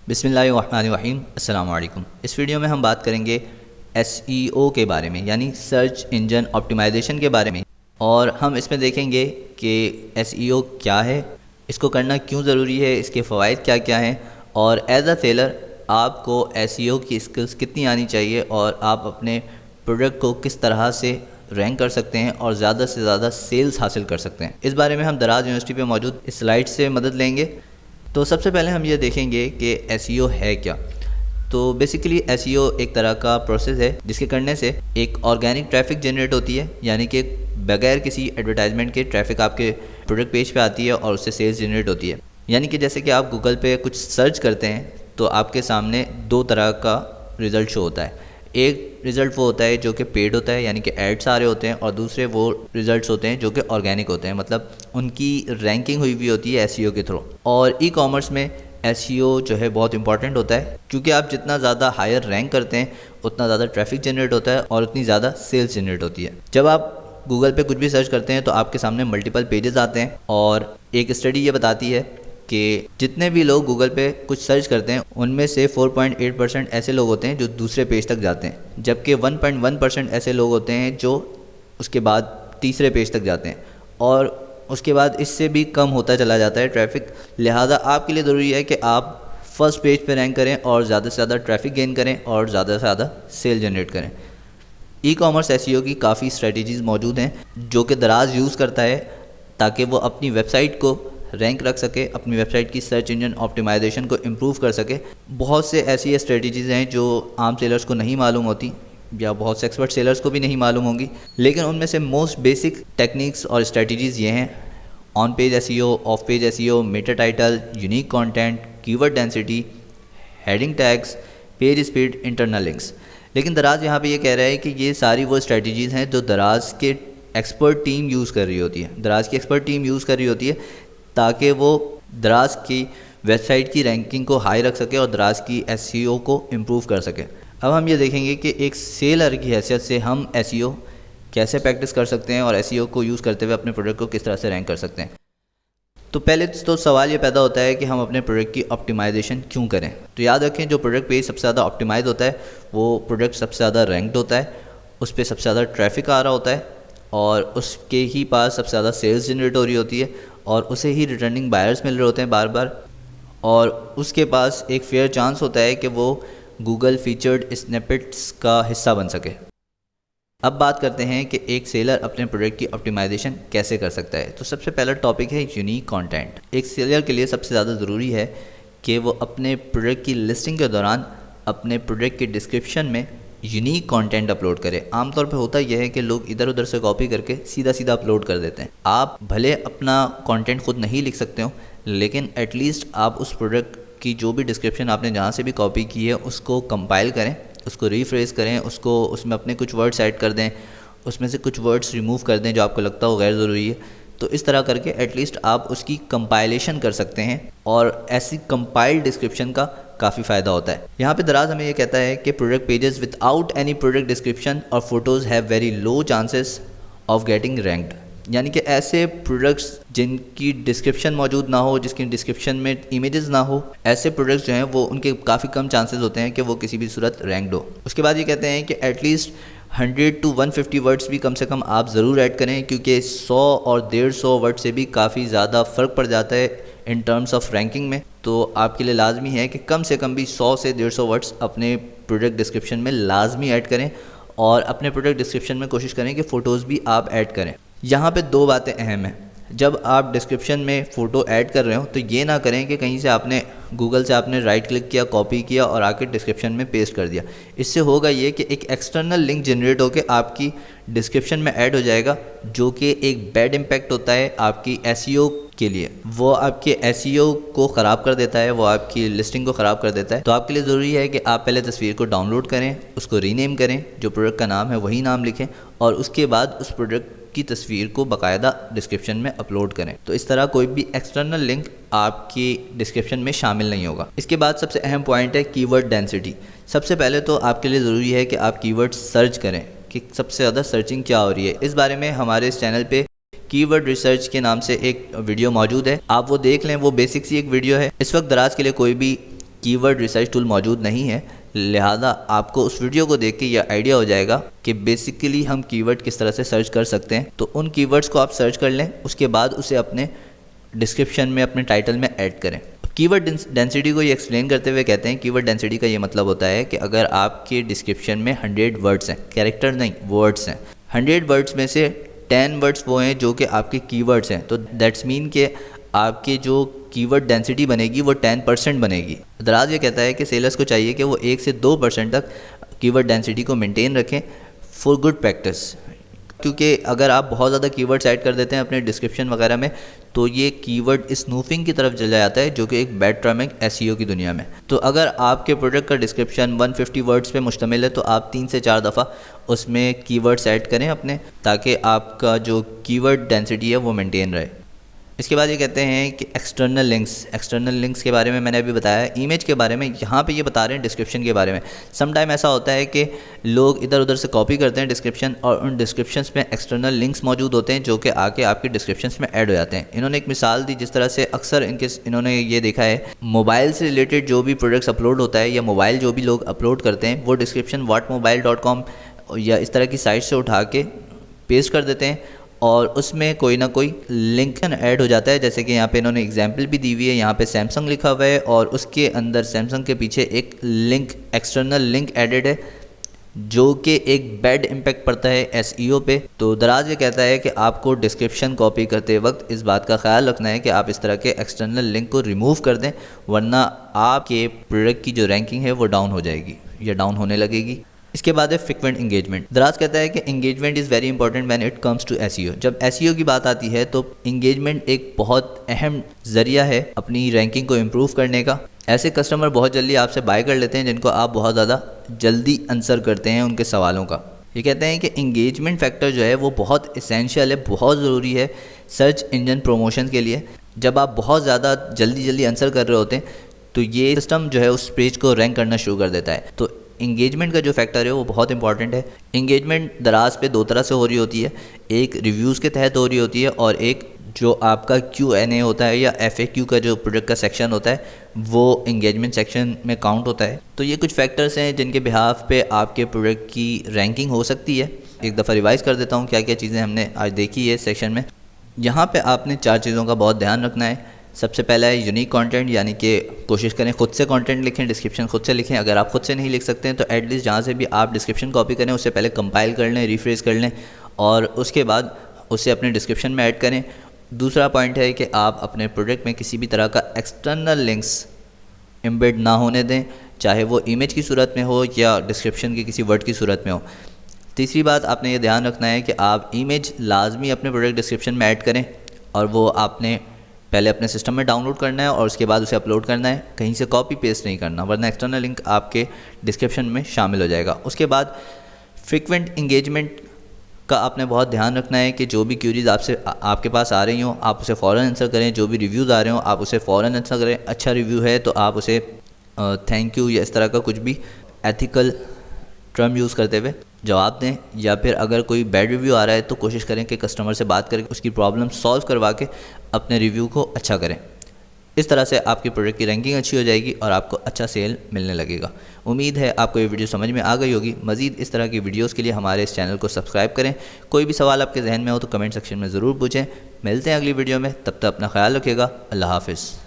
बिस्मिल्लाहिर्रहमानिर्रहीम। अस्सलाम वालेकुम। इस वीडियो में हम बात करेंगे SEO के बारे में, यानी सर्च इंजन ऑप्टिमाइजेशन के बारे में। और हम इसमें देखेंगे कि SEO क्या है, इसको करना क्यों ज़रूरी है, इसके फ़वाइद क्या क्या हैं, और एज अ सेलर आपको SEO की स्किल्स कितनी आनी चाहिए और आप अपने प्रोडक्ट को किस तरह से रैंक कर सकते हैं और ज़्यादा से ज़्यादा सेल्स हासिल कर सकते हैं। इस बारे में हम दराज यूनिवर्सिटी पे मौजूद इस स्लाइड से मदद लेंगे। तो सबसे पहले हम ये देखेंगे कि SEO है क्या। तो बेसिकली SEO एक तरह का प्रोसेस है जिसके करने से एक ऑर्गेनिक ट्रैफिक जनरेट होती है, यानी कि बगैर किसी एडवर्टाइजमेंट के ट्रैफिक आपके प्रोडक्ट पेज पे आती है और उससे सेल्स जनरेट होती है। यानी कि जैसे कि आप गूगल पे कुछ सर्च करते हैं तो आपके सामने दो तरह का रिज़ल्ट शो होता है। एक रिज़ल्ट वो होता है जो कि पेड होता है, यानी कि एड्स आ रहे होते हैं, और दूसरे वो रिज़ल्ट्स होते हैं जो कि ऑर्गेनिक होते हैं, मतलब उनकी रैंकिंग हुई हुई होती है SEO के थ्रू। और ई कॉमर्स में SEO जो है बहुत इंपॉर्टेंट होता है, क्योंकि आप जितना ज़्यादा हायर रैंक करते हैं उतना ज़्यादा ट्रैफिक जनरेट होता है और उतनी ज़्यादा सेल्स जनरेट होती है। जब आप गूगल पे कुछ भी सर्च करते हैं तो आपके सामने मल्टीपल पेजेस आते हैं, और एक स्टडी ये बताती है कि जितने भी लोग गूगल पे कुछ सर्च करते हैं उनमें से 4.8% ऐसे लोग होते हैं जो दूसरे पेज तक जाते हैं, जबकि 1.1% ऐसे लोग होते हैं जो उसके बाद तीसरे पेज तक जाते हैं, और उसके बाद इससे भी कम होता चला जाता है ट्रैफिक। लिहाजा आपके लिए ज़रूरी है कि आप फर्स्ट पेज पे रैंक करें और ज़्यादा से ज़्यादा ट्रैफिक गेन करें और ज़्यादा से ज़्यादा सेल जनरेट करें। ई कॉमर्स SEO की काफ़ी स्ट्रेटजीज़ मौजूद हैं जो कि दराज यूज़ करता है ताकि वो अपनी वेबसाइट को रैंक रख सके, अपनी वेबसाइट की सर्च इंजन ऑप्टिमाइजेशन को इम्प्रूव कर सके। बहुत से ऐसी स्ट्रेटजीज़ हैं जो आम सेलर्स को नहीं मालूम होती या बहुत से एक्सपर्ट सेलर्स को भी नहीं मालूम होंगी, लेकिन उनमें से मोस्ट बेसिक टेक्निक्स और स्ट्रेटजीज़ ये हैं: on page SEO, of page SEO, Meta title, unique content, keyword density, heading tags, page speed, internal links. लेकिन दराज यहाँ पे ये कह रहा है कि ये सारी वो स्ट्रेटजीज़ हैं जो दराज के एक्सपर्ट टीम यूज़ कर रही होती है, दराज की एक्सपर्ट टीम यूज़ कर रही होती है ताकि वो दराज की वेबसाइट की रैंकिंग को हाई रख सके और दराज की SEO को इम्प्रूव कर सके। अब हम ये देखेंगे कि एक सेलर की हैसियत से हम SEO कैसे प्रैक्टिस कर सकते हैं और SEO को यूज़ करते हुए अपने प्रोडक्ट को किस तरह से रैंक कर सकते हैं। तो पहले तो सवाल ये पैदा होता है कि हम अपने प्रोडक्ट की ऑप्टिमाइजेशन क्यों करें। तो याद रखें, जो प्रोडक्ट पेज सबसे ज़्यादा ऑप्टिमाइज होता है वो प्रोडक्ट सबसे ज़्यादा रैंक्ड होता है, उस पर सबसे ज़्यादा ट्रैफिक आ रहा होता है और उसके ही पास सबसे ज़्यादा सेल्स जनरेट हो रही होती है और उसे ही रिटर्निंग बायर्स मिल रहे होते हैं बार बार, और उसके पास एक फेयर चांस होता है कि वो गूगल फीचर्ड स्निपेट्स का हिस्सा बन सके। अब बात करते हैं कि एक सेलर अपने प्रोडक्ट की ऑप्टिमाइजेशन कैसे कर सकता है। तो सबसे पहला टॉपिक है यूनिक कंटेंट। एक सेलर के लिए सबसे ज़्यादा ज़रूरी है कि वो अपने प्रोडक्ट की लिस्टिंग के दौरान अपने प्रोडक्ट के डिस्क्रिप्शन में यूनिक कंटेंट अपलोड करे। आमतौर पे होता यह है कि लोग इधर उधर से कॉपी करके सीधा सीधा अपलोड कर देते हैं। आप भले अपना कंटेंट खुद नहीं लिख सकते हो, लेकिन एटलीस्ट आप उस प्रोडक्ट की जो भी डिस्क्रिप्शन आपने जहाँ से भी कॉपी की है उसको कंपाइल करें, उसको रीफ्रेज करें, उसको उसमें अपने कुछ वर्ड्स ऐड कर दें, उसमें से कुछ वर्ड्स रिमूव कर दें जो आपको लगता हो गैर ज़रूरी है। तो इस तरह करके एटलीस्ट आप उसकी कंपाइलेशन कर सकते हैं और ऐसी कंपाइल्ड डिस्क्रिप्शन का काफ़ी फ़ायदा होता है। यहाँ पे दराज हमें ये कहता है कि product pages without any product description और photos have very low chances of getting ranked. यानी कि ऐसे प्रोडक्ट्स जिनकी डिस्क्रिप्शन मौजूद ना हो, जिसकी डिस्क्रिप्शन में इमेजेस ना हो, ऐसे प्रोडक्ट्स जो हैं वो उनके काफ़ी कम चांसेस होते हैं कि वो किसी भी सूरत रैंक्ड हो। उसके बाद ये कहते हैं कि एटलीस्ट 100 to 150 वर्ड्स भी कम से कम आप ज़रूर ऐड करें, क्योंकि 100 और 150 वर्ड से भी काफ़ी ज़्यादा फ़र्क पड़ जाता है इन टर्म्स ऑफ रैंकिंग में। तो आपके लिए लाजमी है कि कम से कम भी 100 से 150 वर्ड्स अपने प्रोडक्ट डिस्क्रिप्शन में लाजमी ऐड करें, और अपने प्रोडक्ट डिस्क्रिप्शन में कोशिश करें कि फ़ोटोज़ भी आप ऐड करें। यहाँ पे दो बातें अहम हैं। जब आप डिस्क्रिप्शन में फ़ोटो ऐड कर रहे हो तो ये ना करें कि कहीं से आपने गूगल से आपने राइट क्लिक किया, कॉपी किया और आके डिस्क्रिप्शन में पेस्ट कर दिया। इससे होगा ये कि एक एक्सटर्नल लिंक जनरेट होकर आपकी डिस्क्रिप्शन में ऐड हो जाएगा, जो कि एक बैड इम्पैक्ट होता है आपकी SEO के लिए। वो आपके SEO को ख़राब कर देता है, वो आपकी लिस्टिंग को ख़राब कर देता है। तो आपके लिए ज़रूरी है कि आप पहले तस्वीर को डाउनलोड करें, उसको रीनेम करें, जो प्रोडक्ट का नाम है वही नाम लिखें, और उसके बाद उस प्रोडक्ट की तस्वीर को बाकायदा डिस्क्रिप्शन में अपलोड करें। तो इस तरह कोई भी एक्सटर्नल लिंक आपकी डिस्क्रिप्शन में शामिल नहीं होगा। इसके बाद सबसे अहम पॉइंट है कीवर्ड डेंसिटी। सबसे पहले तो आपके लिए ज़रूरी है कि आप कीवर्ड सर्च करें कि सबसे ज़्यादा सर्चिंग क्या हो रही है। इस बारे में हमारे इस चैनल पे कीवर्ड रिसर्च के नाम से एक वीडियो मौजूद है, आप वो देख लें। वो बेसिक सी एक वीडियो है। इस वक्त दराज के लिए कोई भी कीवर्ड रिसर्च टूल मौजूद नहीं है, लिहाजा आपको उस वीडियो को देख के यह आइडिया हो जाएगा कि बेसिकली हम कीवर्ड किस तरह से सर्च कर सकते हैं। तो उन कीवर्ड्स को आप सर्च कर लें, उसके बाद उसे अपने डिस्क्रिप्शन में, अपने टाइटल में ऐड करें। कीवर्ड डेंसिटी को ये एक्सप्लेन करते हुए कहते हैं, कीवर्ड डेंसिटी का ये मतलब होता है कि अगर आपके डिस्क्रिप्शन में 100 वर्ड्स हैं, कैरेक्टर नहीं वर्ड्स हैं, 100 वर्ड्स में से 10 वर्ड्स वो हैं जो कि आपके कीवर्ड्स हैं, तो दैट्स मीन कि आपके जो कीवर्ड डेंसिटी बनेगी वो 10% बनेगी। दराज ये कहता है कि सेलर्स को चाहिए कि वो 1 से 2% तक कीवर्ड डेंसिटी को मेंटेन रखें फॉर गुड प्रैक्टिस, क्योंकि अगर आप बहुत ज़्यादा कीवर्ड्स ऐड कर देते हैं अपने डिस्क्रिप्शन वगैरह में तो ये कीवर्ड स्नूफिंग की तरफ चला जाता है, जो कि एक बैड टर्म है एसईओ की दुनिया में। तो अगर आपके प्रोडक्ट का डिस्क्रिप्शन 150 वर्ड्स पे मुश्तमिल है तो आप 3 से 4 दफ़ा उसमें कीवर्ड्स ऐड करें अपने, ताकि आपका जो कीवर्ड डेंसिटी है वो मेंटेन रहे। इसके बाद ये कहते हैं कि एक्सटर्नल लिंक्स के बारे में मैंने अभी बताया। इमेज के बारे में यहाँ पे ये बता रहे हैं डिस्क्रिप्शन के बारे में। सम टाइम ऐसा होता है कि लोग इधर उधर से कॉपी करते हैं डिस्क्रिप्शन, और उन डिस्क्रिप्शंस में एक्सटर्नल लिंक्स मौजूद होते हैं जो कि आके आपके डिस्क्रिप्शंस में ऐड हो जाते हैं। इन्होंने एक मिसाल दी जिस तरह से अक्सर इन्होंने ये देखा है, मोबाइल से रिलेटेड जो भी प्रोडक्ट्स अपलोड होता है या मोबाइल जो भी लोग अपलोड करते हैं वो डिस्क्रिप्शन whatmobile.com या इस तरह की साइट से उठा के पेस्ट कर देते हैं और उसमें कोई ना कोई लिंक ऐड हो जाता है। जैसे कि यहाँ पे इन्होंने एग्जांपल भी दी हुई है, यहाँ पे सैमसंग लिखा हुआ है और उसके अंदर सैमसंग के पीछे एक लिंक, एक्सटर्नल लिंक एडेड है, जो कि एक बैड इम्पैक्ट पड़ता है एसईओ पे। तो दराज ये कहता है कि आपको डिस्क्रिप्शन कॉपी करते वक्त इस बात का ख्याल रखना है कि आप इस तरह के एक्सटर्नल लिंक को रिमूव कर दें, वरना आपके प्रोडक्ट की जो रैंकिंग है वो डाउन हो जाएगी या डाउन होने लगेगी। इसके बाद है फ्रीक्वेंट इंगेजमेंट। दराज कहता है कि engagement is very important when it comes to SEO. जब एसईओ की बात आती है तो इंगेजमेंट एक बहुत अहम ज़रिया है अपनी रैंकिंग को इम्प्रूव करने का। ऐसे कस्टमर बहुत जल्दी आपसे बाय कर लेते हैं जिनको आप बहुत ज़्यादा जल्दी आंसर करते हैं उनके सवालों का। ये कहते हैं कि इंगेजमेंट फैक्टर जो है वो बहुत इसेंशियल है, बहुत ज़रूरी है सर्च इंजन प्रमोशन के लिए। जब आप बहुत ज़्यादा जल्दी आंसर कर रहे होते हैं तो ये सिस्टम जो है उस पेज को रैंक करना शुरू कर देता है। तो इंगेजमेंट का जो फैक्टर है वो बहुत इंपॉर्टेंट है। इंगेजमेंट दराज पे 2 तरह से हो रही होती है, एक रिव्यूज़ के तहत हो रही होती है और एक जो आपका Q&A होता है या FAQ का जो प्रोडक्ट का सेक्शन होता है वो इंगेजमेंट सेक्शन में काउंट होता है। तो ये कुछ फैक्टर्स हैं जिनके बिहाफ पे आपके प्रोडक्ट की रैंकिंग हो सकती है। एक दफ़ा रिवाइज़ कर देता हूँ क्या क्या चीज़ें हमने आज देखी है सेक्शन में। यहाँ पे आपने 4 चीज़ों का बहुत ध्यान रखना है। सबसे पहला है यूनिक कंटेंट, यानी कि कोशिश करें खुद से कंटेंट लिखें, डिस्क्रिप्शन खुद से लिखें। अगर आप खुद से नहीं लिख सकते हैं तो एटलीस्ट जहाँ से भी आप डिस्क्रिप्शन कॉपी करें उससे पहले कंपाइल कर लें, रिफ्रेश कर लें और उसके बाद उसे अपने डिस्क्रिप्शन में ऐड करें। दूसरा पॉइंट है कि आप अपने प्रोडक्ट में किसी भी तरह का एक्सटर्नल लिंक्स एम्बेड ना होने दें, चाहे वो इमेज की सूरत में हो या डिस्क्रिप्शन के किसी वर्ड की सूरत में हो। तीसरी बात आपने ये ध्यान रखना है कि आप इमेज लाजमी अपने प्रोडक्ट डिस्क्रिप्शन में ऐड करें और वो आपने पहले अपने सिस्टम में डाउनलोड करना है और उसके बाद उसे अपलोड करना है, कहीं से कॉपी पेस्ट नहीं करना, वरना एक्सटर्नल लिंक आपके डिस्क्रिप्शन में शामिल हो जाएगा। उसके बाद फ्रीक्वेंट इंगेजमेंट का आपने बहुत ध्यान रखना है कि जो भी क्यूरीज आपके पास आ रही हों आप उसे फ़ौरन आंसर करें, जो भी रिव्यूज़ आ रहे हों आप उसे फ़ौरन आंसर करें। अच्छा रिव्यू है तो आप उसे थैंक यू या इस तरह का कुछ भी एथिकल टर्म यूज़ करते हुए जवाब दें, या फिर अगर कोई बैड रिव्यू आ रहा है तो कोशिश करें कि कस्टमर से बात करके उसकी प्रॉब्लम सॉल्व करवा के अपने रिव्यू को अच्छा करें। इस तरह से आपकी प्रोडक्ट की रैंकिंग अच्छी हो जाएगी और आपको अच्छा सेल मिलने लगेगा। उम्मीद है आपको ये वीडियो समझ में आ गई होगी। मज़ीद इस तरह की वीडियोस के लिए हमारे इस चैनल को सब्सक्राइब करें। कोई भी सवाल आपके जहन में हो तो कमेंट सेक्शन में ज़रूर पूछें। मिलते हैं अगली वीडियो में, तब तक अपना ख्याल रखिएगा। अल्लाह हाफ़िज़।